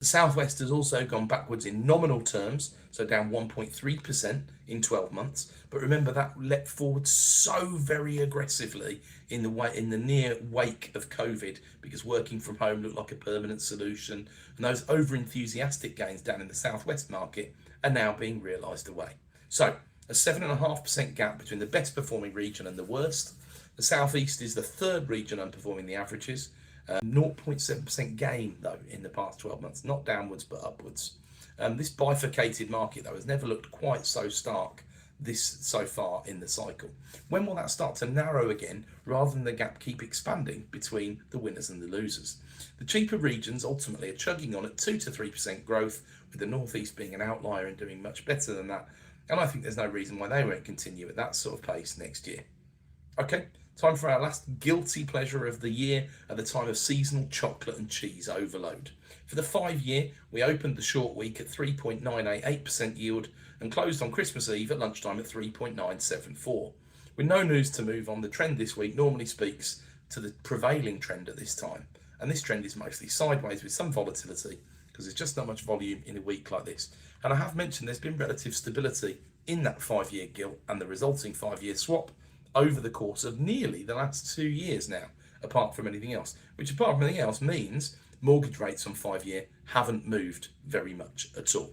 The Southwest has also gone backwards in nominal terms, so down 1.3% in 12 months. But remember, that leapt forward so very aggressively in the near wake of COVID, because working from home looked like a permanent solution, and those over enthusiastic gains down in the Southwest market are now being realised away. So a 7.5% gap between the best performing region and the worst. The Southeast is the third region underperforming the averages. 0.7% gain though in the past 12 months, not downwards but upwards. This bifurcated market though has never looked quite so stark this so far in the cycle. When will that start to narrow again, rather than the gap keep expanding between the winners and the losers? The cheaper regions ultimately are chugging on at 2 to 3% growth, with the Northeast being an outlier and doing much better than that, and I think there's no reason why they won't continue at that sort of pace next year. Okay, time for our last guilty pleasure of the year at the time of seasonal chocolate and cheese overload. For the 5-year, we opened the short week at 3.988% yield and closed on Christmas Eve at lunchtime at 3.974. With no news to move on, the trend this week normally speaks to the prevailing trend at this time. And this trend is mostly sideways with some volatility, because there's just not much volume in a week like this. And I have mentioned there's been relative stability in that 5-year gilt and the resulting 5-year swap over the course of nearly the last 2 years now, apart from anything else, which apart from anything else means mortgage rates on 5-year haven't moved very much at all.